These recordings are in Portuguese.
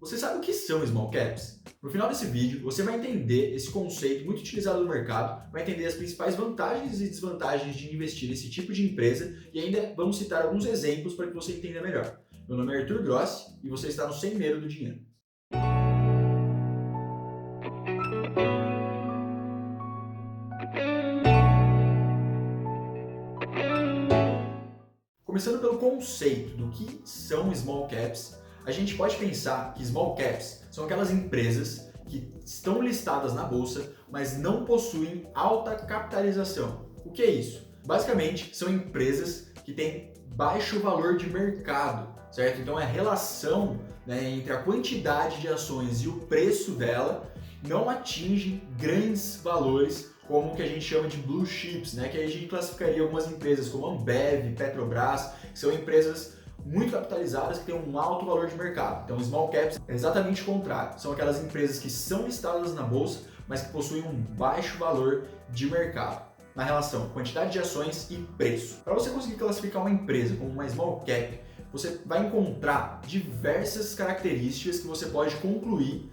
Você sabe o que são small caps? No final desse vídeo, você vai entender esse conceito muito utilizado no mercado, vai entender as principais vantagens e desvantagens de investir nesse tipo de empresa e ainda vamos citar alguns exemplos para que você entenda melhor. Meu nome é Arthur Grossi e você está no Sem Medo do Dinheiro. Começando pelo conceito do que são small caps, a gente pode pensar que small caps são aquelas empresas que estão listadas na bolsa, mas não possuem alta capitalização. O que é isso? Basicamente, são empresas que têm baixo valor de mercado, certo? Então, a relação, entre a quantidade de ações e o preço dela não atinge grandes valores como o que a gente chama de blue chips, que aí a gente classificaria algumas empresas como Ambev, Petrobras, que são empresas muito capitalizadas que têm um alto valor de mercado. Então, small caps é exatamente o contrário. São aquelas empresas que são listadas na bolsa, mas que possuem um baixo valor de mercado na relação quantidade de ações e preço. Para você conseguir classificar uma empresa como uma small cap, você vai encontrar diversas características que você pode concluir,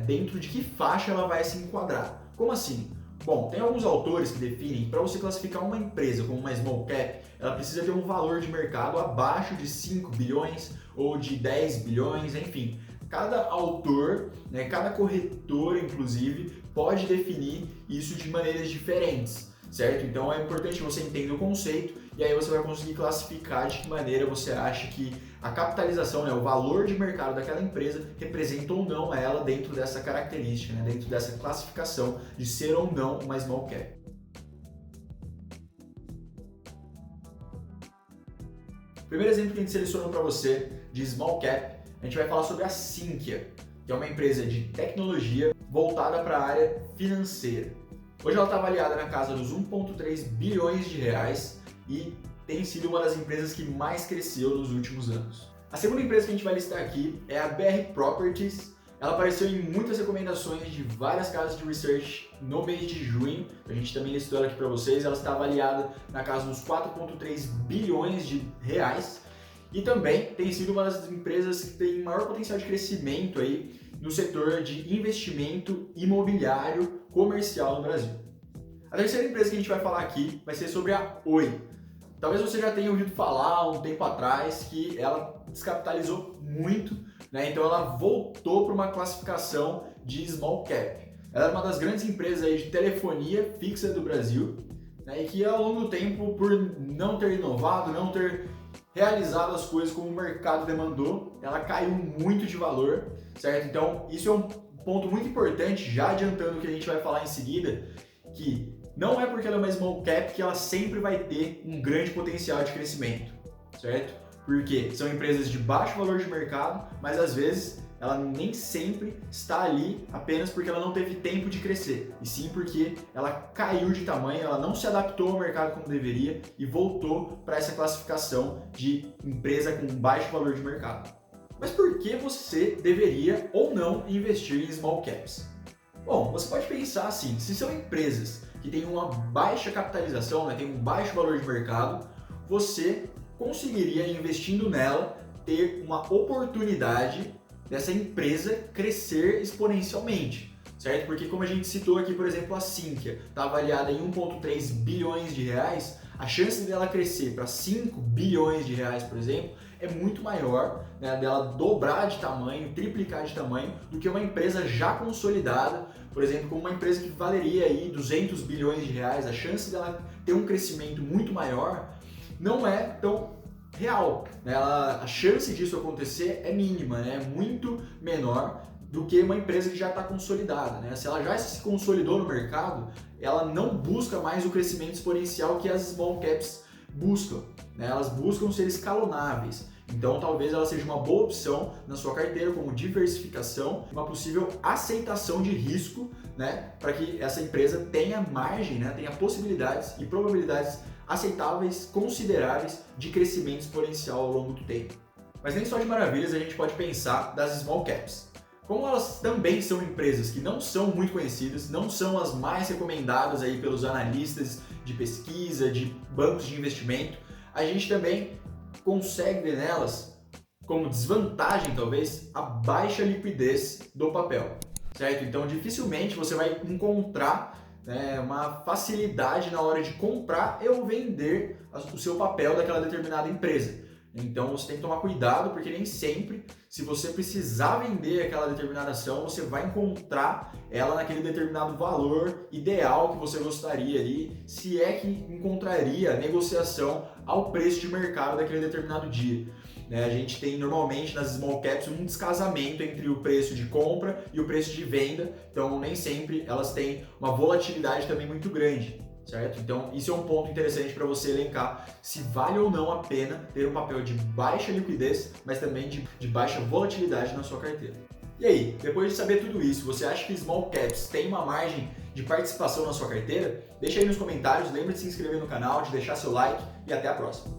dentro de que faixa ela vai se enquadrar. Como assim? Bom, tem alguns autores que definem que para você classificar uma empresa como uma small cap, ela precisa ter um valor de mercado abaixo de 5 bilhões ou de 10 bilhões, enfim. Cada autor, cada corretor, inclusive, pode definir isso de maneiras diferentes, certo? Então é importante você entender o conceito e aí você vai conseguir classificar de que maneira você acha que a capitalização, o valor de mercado daquela empresa representa ou não ela dentro dessa característica, dentro dessa classificação de ser ou não uma small cap. O primeiro exemplo que a gente selecionou para você de small cap, a gente vai falar sobre a Sinqia, que é uma empresa de tecnologia voltada para a área financeira. Hoje ela está avaliada na casa dos 1,3 bilhões de reais e tem sido uma das empresas que mais cresceu nos últimos anos. A segunda empresa que a gente vai listar aqui é a BR Properties. Ela apareceu em muitas recomendações de várias casas de research no mês de junho. A gente também listou ela aqui para vocês. Ela está avaliada na casa dos 4,3 bilhões de reais e também tem sido uma das empresas que tem maior potencial de crescimento aí no setor de investimento imobiliário comercial no Brasil. A terceira empresa que a gente vai falar aqui vai ser sobre a Oi. Talvez você já tenha ouvido falar há um tempo atrás que ela descapitalizou muito, então ela voltou para uma classificação de small cap. Ela era uma das grandes empresas aí de telefonia fixa do Brasil, e que ao longo do tempo, por não ter inovado, não ter realizado as coisas como o mercado demandou, ela caiu muito de valor, certo? Então isso é um ponto muito importante, já adiantando o que a gente vai falar em seguida, que não é porque ela é uma small cap que ela sempre vai ter um grande potencial de crescimento, certo? Porque são empresas de baixo valor de mercado, mas às vezes ela nem sempre está ali apenas porque ela não teve tempo de crescer, e sim porque ela caiu de tamanho, ela não se adaptou ao mercado como deveria e voltou para essa classificação de empresa com baixo valor de mercado. Mas por que você deveria ou não investir em small caps? Bom, você pode pensar assim, se são empresas que têm uma baixa capitalização, têm um baixo valor de mercado, você conseguiria, investindo nela, ter uma oportunidade dessa empresa crescer exponencialmente, certo? Porque como a gente citou aqui, por exemplo, a Sinqia está avaliada em 1,3 bilhões de reais, a chance dela crescer para 5 bilhões de reais, por exemplo, é muito maior, dela dobrar de tamanho, triplicar de tamanho, do que uma empresa já consolidada, por exemplo, como uma empresa que valeria aí 200 bilhões de reais, a chance dela ter um crescimento muito maior não é tão real. A chance disso acontecer é mínima, é muito menor do que uma empresa que já está consolidada. Se ela já se consolidou no mercado, ela não busca mais o crescimento exponencial que as small caps buscam. Elas buscam ser escalonáveis. Então, talvez ela seja uma boa opção na sua carteira como diversificação, uma possível aceitação de risco, para que essa empresa tenha margem, tenha possibilidades e probabilidades aceitáveis, consideráveis de crescimento exponencial ao longo do tempo. Mas nem só de maravilhas a gente pode pensar das small caps. Como elas também são empresas que não são muito conhecidas, não são as mais recomendadas aí pelos analistas de pesquisa, de bancos de investimento, a gente também consegue ver nelas como desvantagem, talvez, a baixa liquidez do papel, certo? Então, dificilmente você vai encontrar uma facilidade na hora de comprar ou vender o seu papel daquela determinada empresa. Então você tem que tomar cuidado, porque nem sempre, se você precisar vender aquela determinada ação, você vai encontrar ela naquele determinado valor ideal que você gostaria ali, se é que encontraria negociação ao preço de mercado daquele determinado dia. A gente tem normalmente nas small caps um descasamento entre o preço de compra e o preço de venda, então nem sempre elas têm uma volatilidade também muito grande, certo? Então isso é um ponto interessante para você elencar se vale ou não a pena ter um papel de baixa liquidez, mas também de baixa volatilidade na sua carteira. E aí, depois de saber tudo isso, você acha que small caps tem uma margem de participação na sua carteira? Deixa aí nos comentários, lembre de se inscrever no canal, de deixar seu like e até a próxima.